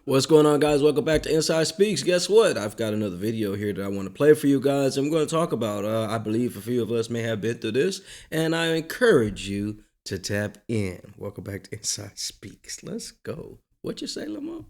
What's going on, guys? Welcome back to Inside Speaks. Guess what? I've got another video here that I want to play for you guys. I'm going to talk about, I believe a few of us may have been through this, and I encourage you to tap in. Welcome back to Inside Speaks. Let's go. What you say, Lamar?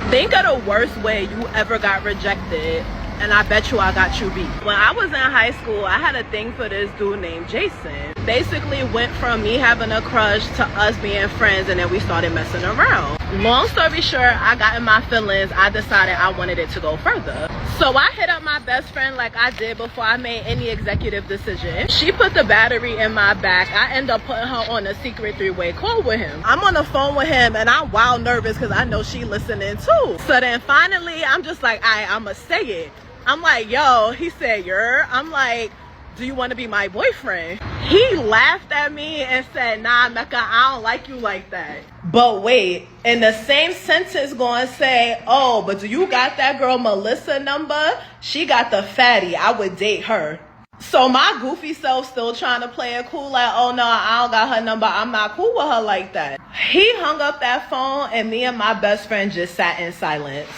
Think of the worst way you ever got rejected, and I bet you I got you beat. When I was in high school, I had a thing for this dude named Jason. Basically went from me having a crush to us being friends, and then we started messing around. Long story short, I got in my feelings. I decided I wanted it to go further. So I hit up my best friend like I did before I made any executive decision. She put the battery in my back. I end up putting her on a secret three-way call with him. I'm on the phone with him and I'm wild nervous because I know she listening too. So then finally, I'm just like, I'ma say it. I'm like, yo, he said, I'm like, do you want to be my boyfriend? He laughed at me and said, nah, Mecca, I don't like you like that. But wait, in the same sentence going to say, oh, but do you got that girl Melissa number? She got the fatty. I would date her. So my goofy self still trying to play it cool like, oh no, I don't got her number. I'm not cool with her like that. He hung up that phone and me and my best friend just sat in silence.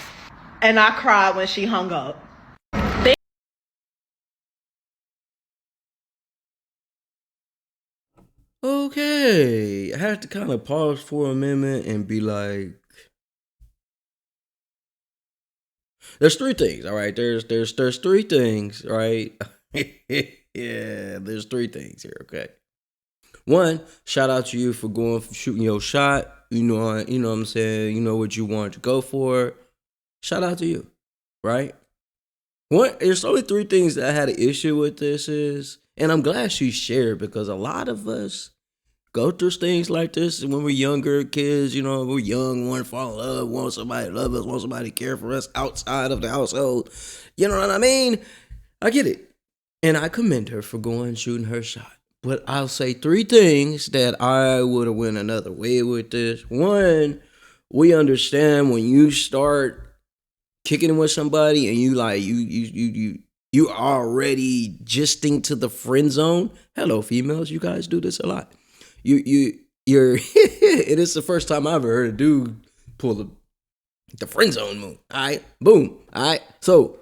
And I cried when she hung up. Okay, I had to kind of pause for a minute and be like, there's three things, all right? There's three things, right? Yeah, there's three things here, okay? One, shout out to you for shooting your shot. You know what I'm saying? You know what you wanted to go for. Shout out to you, right? One, there's only three things that I had an issue with this is, and I'm glad she shared because a lot of us go through things like this when we're younger kids, we're young, want to fall in love, want somebody to love us, want somebody to care for us outside of the household. You know what I mean? I get it. And I commend her for going and shooting her shot. But I'll say three things that I would have went another way with this. One, we understand when you start kicking with somebody and you already gisting to the friend zone. Hello, females, you guys do this a lot. You're it is the first time I ever heard a dude pull the friend zone move. All right, boom. All right, so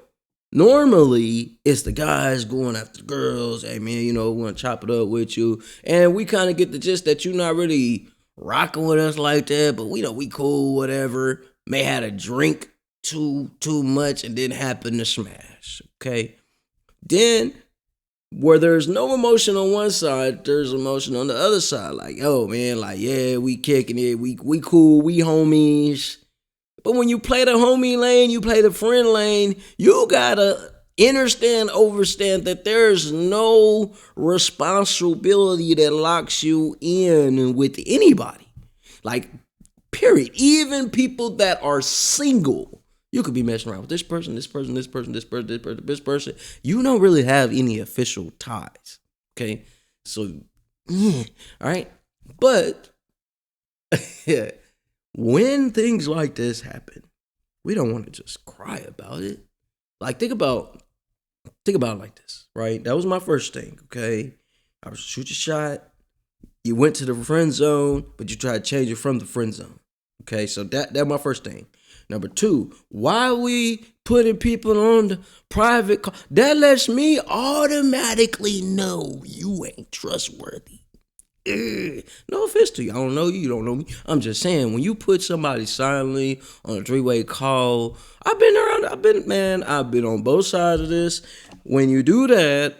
normally it's the guys going after the girls. Hey man, want to chop it up with you, and we kind of get the gist that you're not really rocking with us like that, but we cool, whatever. May had a drink too much and didn't happen to smash. Okay, then where there's no emotion on one side, there's emotion on the other side. Like, yo, man, like, yeah, we kicking it. We cool. We homies. But when you play the homie lane, you play the friend lane, you gotta understand that there's no responsibility that locks you in with anybody. Like, period. Even people that are single. You could be messing around with this person. You don't really have any official ties. Okay? So, yeah. All right? But when things like this happen, we don't want to just cry about it. Like, think about it like this, right? That was my first thing, okay? I was shoot your shot. You went to the friend zone, but you tried to change it from the friend zone. Okay, so that's my first thing. Number two, why we putting people on the private call? That lets me automatically know you ain't trustworthy. No offense to you. I don't know you. You don't know me. I'm just saying, when you put somebody silently on a three-way call, I've been on both sides of this. When you do that,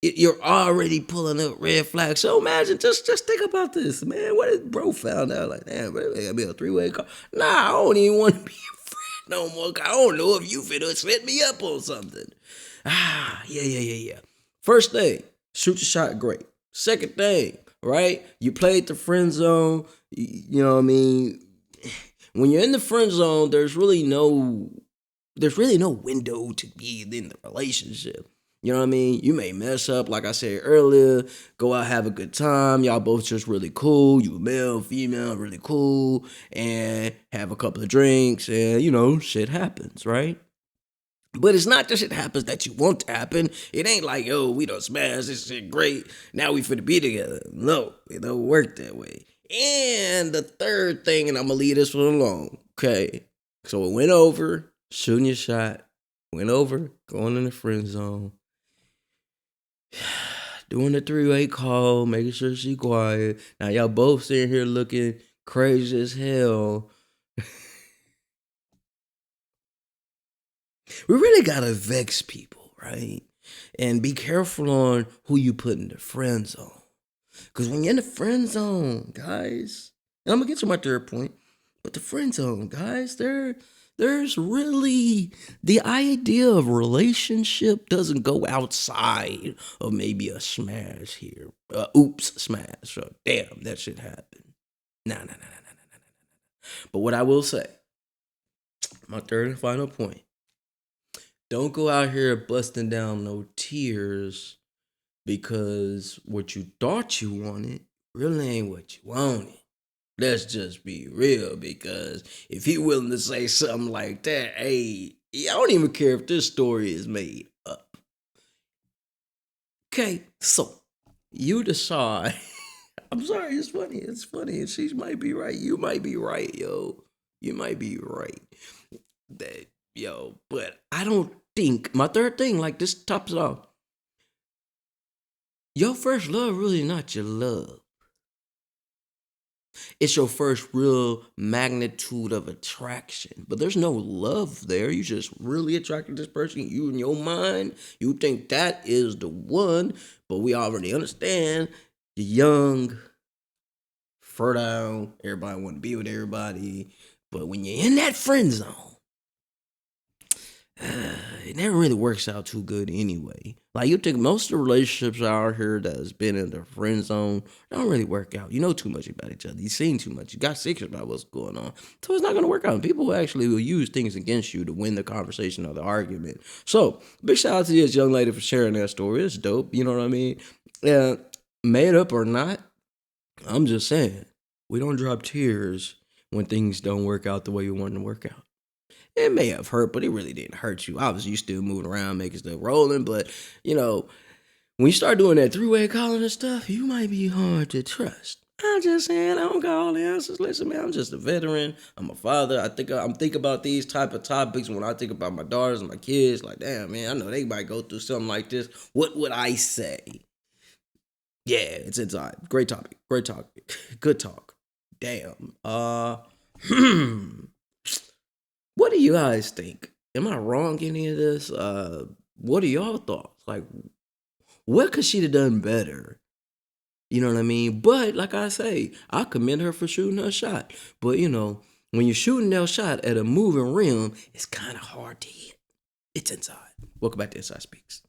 you're already pulling up red flags. So imagine, just think about this, man. What if bro found out like, damn, bro, it gotta be a three-way call? Nah, I don't even want to be a friend no more. I don't know if you finna set me up on something. Yeah. First thing, shoot your shot, great. Second thing, right? You played the friend zone. You know what I mean? When you're in the friend zone, there's really no window to be in the relationship. You know what I mean? You may mess up, like I said earlier, go out, have a good time. Y'all both just really cool. You male, female, really cool. And have a couple of drinks and, shit happens, right? But it's not just it happens that you want to happen. It ain't like, yo, we done smashed this shit great. Now we finna be together. No, it don't work that way. And the third thing, and I'm gonna leave this one alone, okay? So it went over, shooting your shot, went over, going in the friend zone, doing the three-way call, making sure she quiet. Now y'all both sitting here looking crazy as hell. We really gotta vex people, right? And be careful on who you put in the friend zone. Because when you're in the friend zone, guys, and I'm gonna get to my third point, but the friend zone, guys, there's really the idea of relationship doesn't go outside of maybe a smash here. Oops, smash. Oh, damn, that shit happened. Nah. But what I will say, my third and final point, don't go out here busting down no tears because what you thought you wanted really ain't what you wanted. Let's just be real, because if he willing to say something like that, hey, I don't even care if this story is made up. Okay, so you decide. I'm sorry, it's funny. And she might be right. You might be right, yo. You might be right. But I don't think, my third thing, like this tops it off. Your first love really not your love. It's your first real magnitude of attraction. But there's no love there. You just really attracted this person. You in your mind, you think that is the one. But we already understand you're young, fertile, everybody want to be with everybody. But when you're in that friend zone, it never really works out too good anyway. Like, you think most of the relationships out here that's been in the friend zone don't really work out. You know too much about each other. You've seen too much. You got secrets about what's going on. So it's not going to work out. People actually will use things against you to win the conversation or the argument. So big shout out to this young lady for sharing that story. It's dope. You know what I mean? Made up or not, I'm just saying, we don't drop tears when things don't work out the way you want them to work out. It may have hurt, but it really didn't hurt you. Obviously, you still moving around, making stuff rolling. But, when you start doing that three-way calling and stuff, you might be hard to trust. I'm just saying, I don't got all the answers. Listen, man, I'm just a veteran. I'm a father. I'm thinking about these type of topics when I think about my daughters and my kids. Like, damn, man, I know they might go through something like this. What would I say? Yeah, it's inside. Great topic. Good talk. Damn. What do you guys think? Am I wrong in any of this? What are y'all thoughts? Like, what could she have done better? You know what I mean? But like I say, I commend her for shooting her shot. But when you're shooting that shot at a moving rim, it's kind of hard to hit. It's inside. Welcome back to Inside Speaks.